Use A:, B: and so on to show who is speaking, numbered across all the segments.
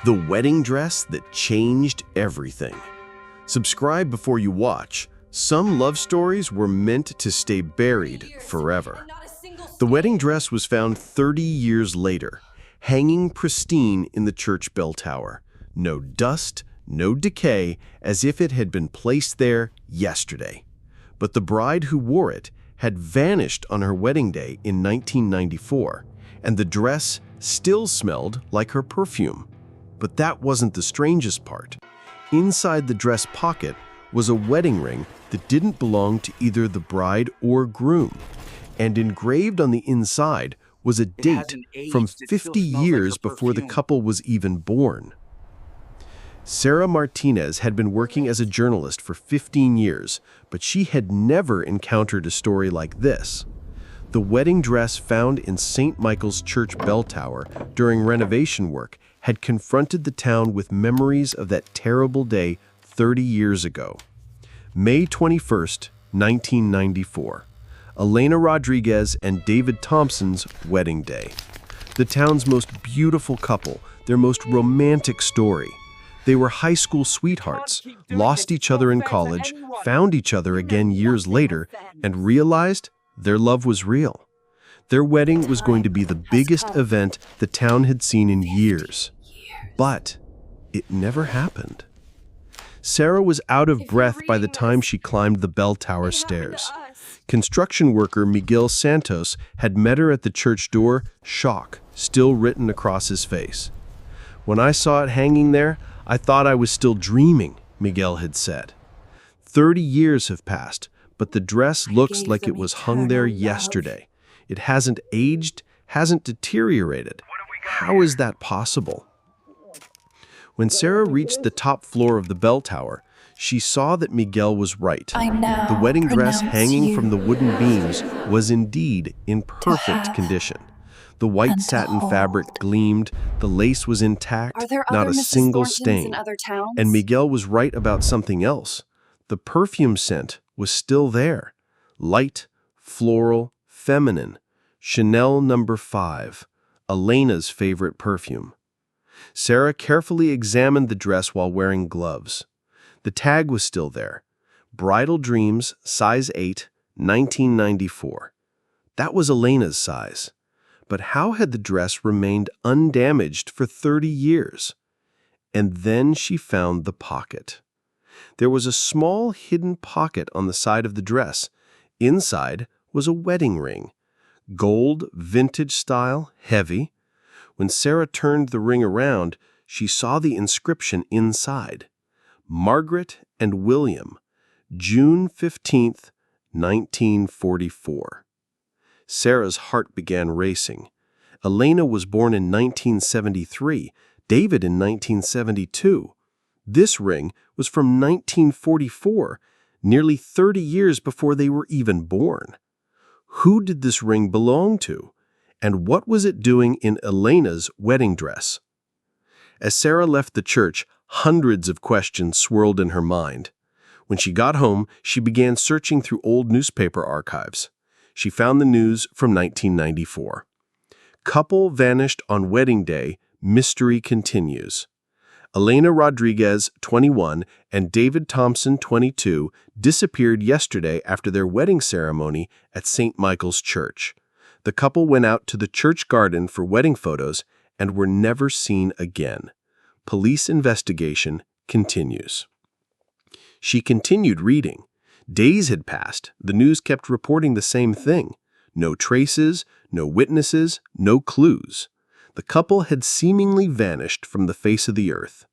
A: The wedding dress that changed everything. Subscribe before you watch. Some love stories were meant to stay buried forever. The wedding dress was found 30 years later, hanging pristine in the church bell tower. No dust, no decay, as if it had been placed there yesterday. But the bride who wore it had vanished on her wedding day in 1994, and the dress still smelled like her perfume. But that wasn't the strangest part. Inside the dress pocket was a wedding ring that didn't belong to either the bride or groom. And engraved on the inside was a date from 50 years before the couple was even born. Sarah Martinez had been working as a journalist for 15 years, but she had never encountered a story like this. The wedding dress found in St. Michael's Church bell tower during renovation work had confronted the town with memories of that terrible day 30 years ago. May 21st, 1994. Elena Rodriguez and David Thomson's wedding day. The town's most beautiful couple, their most romantic story. They were high school sweethearts, lost each other in college, found each other again years later, and realized their love was real. Their wedding was going to be the biggest event the town had seen in years. But it never happened. Sarah was out of breath by the time she climbed the bell tower stairs. Construction worker Miguel Santos had met her at the church door, shock still written across his face. "When I saw it hanging there, I thought I was still dreaming," Miguel had said. 30 years have passed, but the dress looks like it was hung there yesterday. It hasn't aged, hasn't deteriorated. How is that possible? When Sarah reached the top floor of the bell tower, she saw that Miguel was right. The wedding dress hanging from the wooden beams was indeed in perfect condition. The white satin fabric gleamed, the lace was intact, not a single stain. And Miguel was right about something else. The perfume scent was still there. Light, floral, feminine. Chanel No. 5, Elena's favorite perfume. Sarah carefully examined the dress while wearing gloves. The tag was still there. Bridal Dreams, size 8, 1994. That was Elena's size. But how had the dress remained undamaged for 30 years? And then she found the pocket. There was a small hidden pocket on the side of the dress. Inside was a wedding ring. Gold, vintage style, heavy. When Sarah turned the ring around, she saw the inscription inside. Margaret and William, June 15th, 1944. Sarah's heart began racing. Elena was born in 1973, David in 1972. This ring was from 1944, nearly 30 years before they were even born. Who did this ring belong to? And what was it doing in Elena's wedding dress? As Sarah left the church, hundreds of questions swirled in her mind. When she got home, she began searching through old newspaper archives. She found the news from 1994. Couple vanished on wedding day, mystery continues. Elena Rodriguez, 21, and David Thomson, 22, disappeared yesterday after their wedding ceremony at St. Michael's Church. The couple went out to the church garden for wedding photos and were never seen again. Police investigation continues. She continued reading. Days had passed. The news kept reporting the same thing. No traces, no witnesses, no clues. The couple had seemingly vanished from the face of the earth.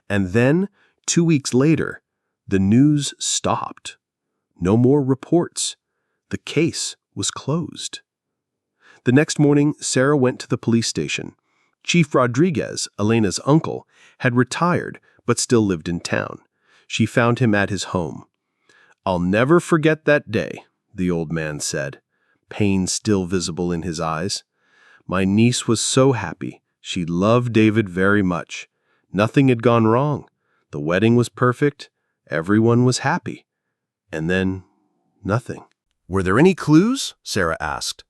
A: And then, 2 weeks later, the news stopped. No more reports. The case was closed. The next morning, Sarah went to the police station. Chief Rodriguez, Elena's uncle, had retired but still lived in town. She found him at his home. "I'll never forget that day," the old man said, pain still visible in his eyes. "My niece was so happy. She loved David very much. Nothing had gone wrong. The wedding was perfect. Everyone was happy. And then, nothing." "Were there any clues?" Sarah asked.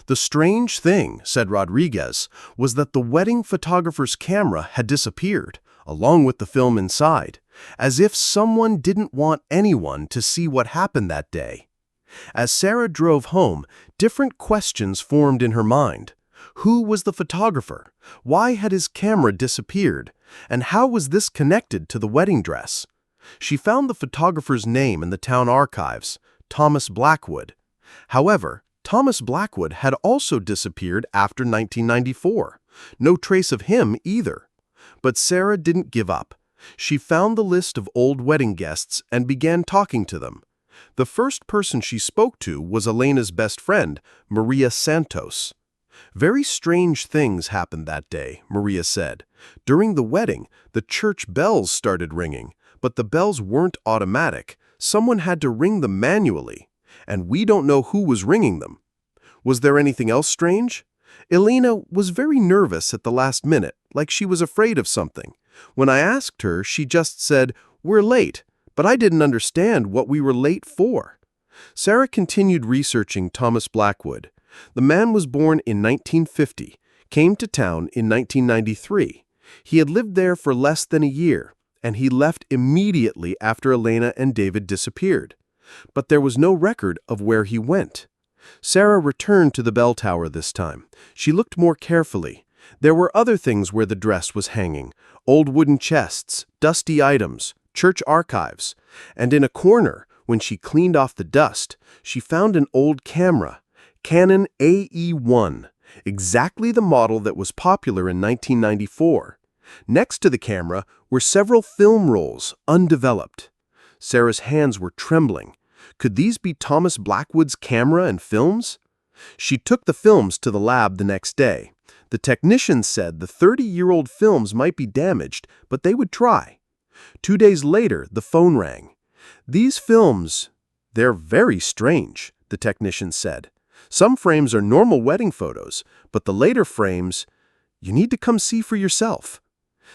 A: The strange thing, said Rodriguez, was that the wedding photographer's camera had disappeared, along with the film inside, as if someone didn't want anyone to see what happened that day. As Sarah drove home, different questions formed in her mind. Who was the photographer? Why had his camera disappeared? And how was this connected to the wedding dress? She found the photographer's name in the town archives, Thomas Blackwood. However, Thomas Blackwood had also disappeared after 1994. No trace of him either. But Sarah didn't give up. She found the list of old wedding guests and began talking to them. The first person she spoke to was Elena's best friend, Maria Santos. Very strange things happened that day, Maria said. During the wedding, the church bells started ringing, but the bells weren't automatic. Someone had to ring them manually, and we don't know who was ringing them. Was there anything else strange? Elena was very nervous at the last minute, like she was afraid of something. When I asked her, she just said, "We're late," but I didn't understand what we were late for. Sarah continued researching Thomas Blackwood. The man was born in 1950, came to town in 1993. He had lived there for less than a year, and he left immediately after Elena and David disappeared. But there was no record of where he went. Sarah returned to the bell tower this time. She looked more carefully. There were other things where the dress was hanging: old wooden chests, dusty items, church archives. And in a corner, when she cleaned off the dust, she found an old camera, Canon AE1, exactly the model that was popular in 1994. Next to the camera were several film rolls, undeveloped. Sarah's hands were trembling. Could these be Thomas Blackwood's camera and films? She took the films to the lab the next day. The technicians said the 30-year-old films might be damaged, but they would try. 2 days later, the phone rang. "These films, they're very strange," the technician said. "Some frames are normal wedding photos, but the later frames, you need to come see for yourself."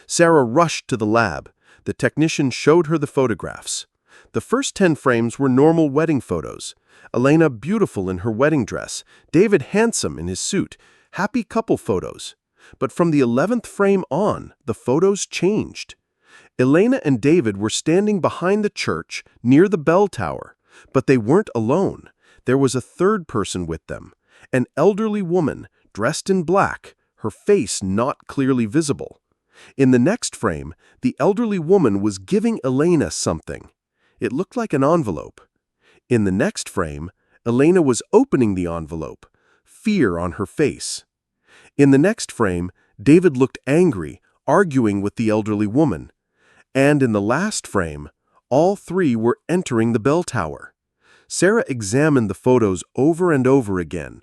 A: Sarah rushed to the lab. The technician showed her the photographs. The first 10 frames were normal wedding photos. Elena beautiful in her wedding dress, David handsome in his suit, happy couple photos. But from the 11th frame on, the photos changed. Elena and David were standing behind the church near the bell tower, but they weren't alone. There was a third person with them, an elderly woman dressed in black, her face not clearly visible. In the next frame, the elderly woman was giving Elena something. It looked like an envelope. In the next frame, Elena was opening the envelope, fear on her face. In the next frame, David looked angry, arguing with the elderly woman. And in the last frame, all three were entering the bell tower. Sarah examined the photos over and over again.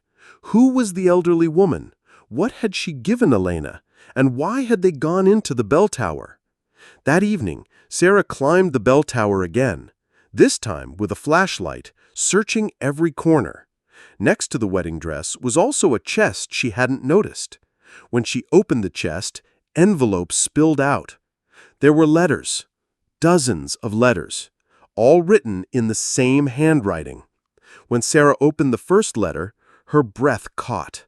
A: Who was the elderly woman? What had she given Elena? And why had they gone into the bell tower? That evening, Sarah climbed the bell tower again, this time with a flashlight, searching every corner. Next to the wedding dress was also a chest she hadn't noticed. When she opened the chest, envelopes spilled out. There were letters, dozens of letters, all written in the same handwriting. When Sarah opened the first letter, her breath caught.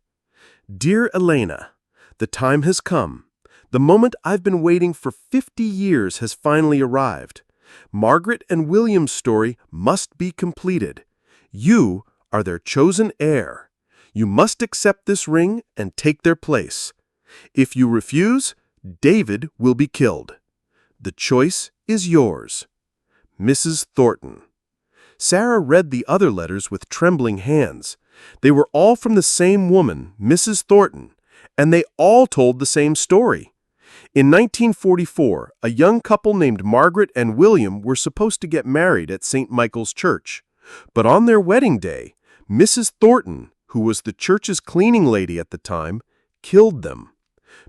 A: "Dear Elena, the time has come. The moment I've been waiting for 50 years has finally arrived. Margaret and William's story must be completed. You are their chosen heir. You must accept this ring and take their place. If you refuse, David will be killed. The choice is yours. Mrs. Thornton." Sarah read the other letters with trembling hands. They were all from the same woman, Mrs. Thornton, and they all told the same story. In 1944, a young couple named Margaret and William were supposed to get married at St. Michael's Church. But on their wedding day, Mrs. Thornton, who was the church's cleaning lady at the time, killed them.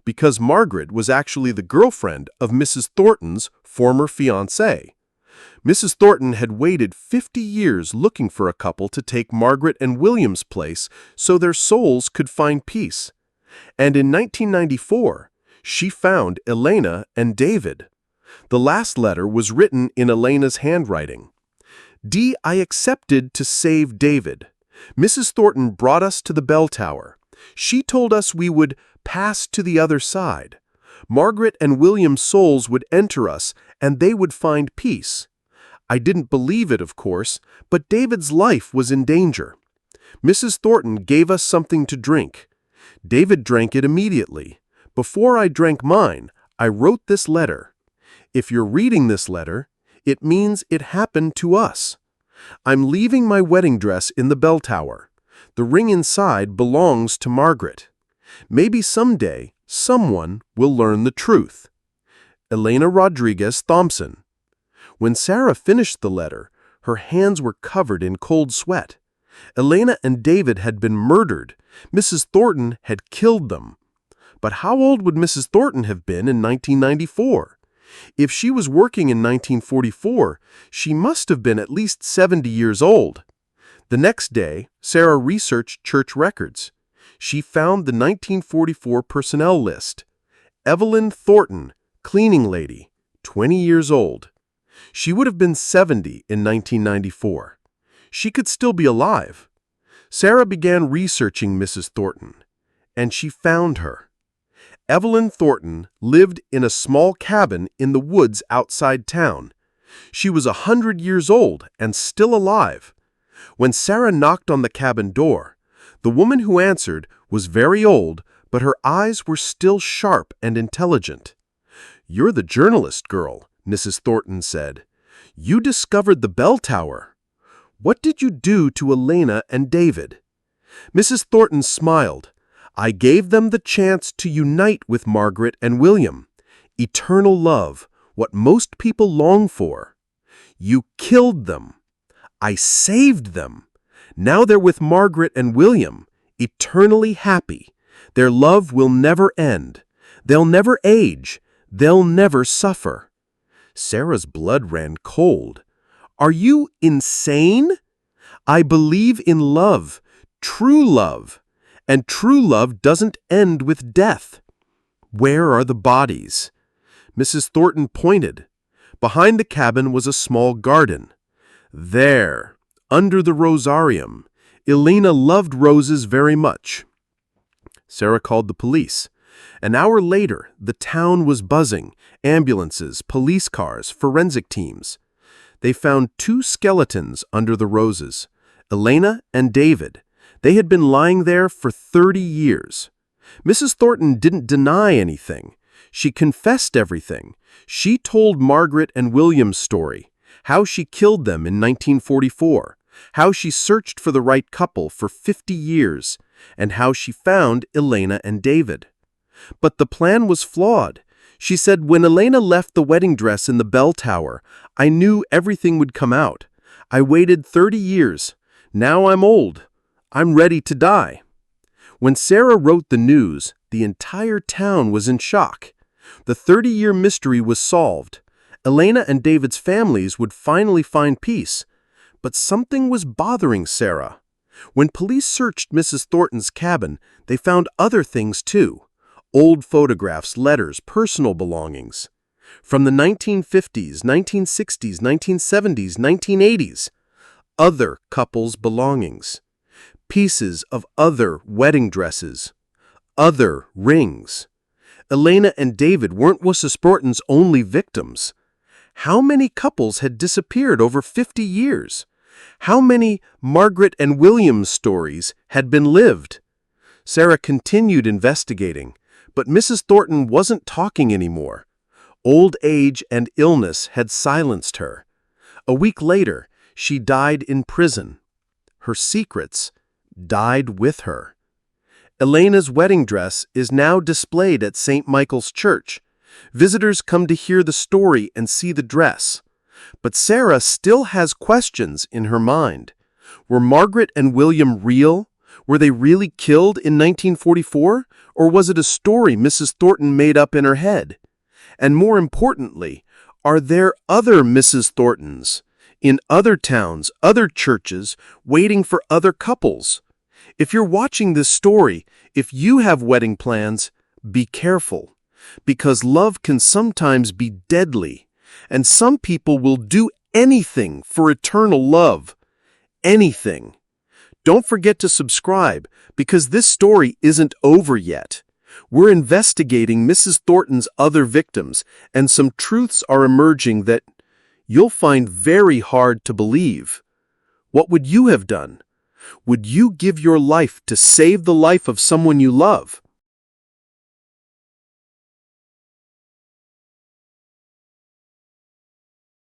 A: Because Margaret was actually the girlfriend of Mrs. Thornton's former fiancé. Mrs. Thornton had waited 50 years looking for a couple to take Margaret and William's place so their souls could find peace. And in 1994, she found Elena and David. The last letter was written in Elena's handwriting. "I accepted to save David. Mrs. Thornton brought us to the bell tower. She told us we would pass to the other side. Margaret and William's souls would enter us, and they would find peace. I didn't believe it, of course, but David's life was in danger. Mrs. Thornton gave us something to drink. David drank it immediately. Before I drank mine, I wrote this letter. If you're reading this letter, it means it happened to us. I'm leaving my wedding dress in the bell tower. The ring inside belongs to Margaret. Maybe someday, someone will learn the truth. Elena Rodriguez Thomson. When Sarah finished the letter, her hands were covered in cold sweat. Elena and David had been murdered. Mrs. Thornton had killed them. But how old would Mrs. Thornton have been in 1994? If she was working in 1944, she must have been at least 70 years old. The next day, Sarah researched church records. She found the 1944 personnel list. Evelyn Thornton, cleaning lady, 20 years old. She would have been 70 in 1994. She could still be alive. Sarah began researching Mrs. Thornton, and she found her. Evelyn Thornton lived in a small cabin in the woods outside town. She was 100 years old and still alive. When Sarah knocked on the cabin door, the woman who answered was very old, but her eyes were still sharp and intelligent. "You're the journalist girl," Mrs. Thornton said. "You discovered the bell tower. What did you do to Elena and David?" Mrs. Thornton smiled. "I gave them the chance to unite with Margaret and William. Eternal love, what most people long for. You killed them. I saved them. Now they're with Margaret and William, eternally happy. Their love will never end. They'll never age. They'll never suffer." Sarah's blood ran cold. "Are you insane? I believe in love, true love. And true love doesn't end with death." "Where are the bodies?" Mrs. Thornton pointed. Behind the cabin was a small garden. "There, under the rosarium. Elena loved roses very much." Sarah called the police. An hour later, the town was buzzing. Ambulances, police cars, forensic teams. They found 2 skeletons under the roses, Elena and David. They had been lying there for 30 years. Mrs. Thornton didn't deny anything. She confessed everything. She told Margaret and William's story, how she killed them in 1944, how she searched for the right couple for 50 years, and how she found Elena and David. But the plan was flawed. She said, "When Elena left the wedding dress in the bell tower, I knew everything would come out. I waited 30 years. Now I'm old. I'm ready to die." When Sarah wrote the news, the entire town was in shock. The 30-year mystery was solved. Elena and David's families would finally find peace. But something was bothering Sarah. When police searched Mrs. Thornton's cabin, they found other things too. Old photographs, letters, personal belongings. From the 1950s, 1960s, 1970s, 1980s. Other couples' belongings. Pieces of other wedding dresses. Other rings. Elena and David weren't Mrs. Thornton's only victims. How many couples had disappeared over 50 years? How many Margaret and William stories had been lived? Sarah continued investigating, but Mrs. Thornton wasn't talking anymore. Old age and illness had silenced her. A week later, she died in prison. Her secrets died with her. Elena's wedding dress is now displayed at St. Michael's Church. Visitors come to hear the story and see the dress. But Sarah still has questions in her mind. Were Margaret and William real? Were they really killed in 1944? Or was it a story Mrs. Thornton made up in her head? And more importantly, are there other Mrs. Thorntons in other towns, other churches, waiting for other couples? If you're watching this story, if you have wedding plans, be careful, because love can sometimes be deadly, and some people will do anything for eternal love. Anything. Don't forget to subscribe, because this story isn't over yet. We're investigating Mrs. Thornton's other victims, and some truths are emerging that you'll find very hard to believe. What would you have done? Would you give your life to save the life of someone you love?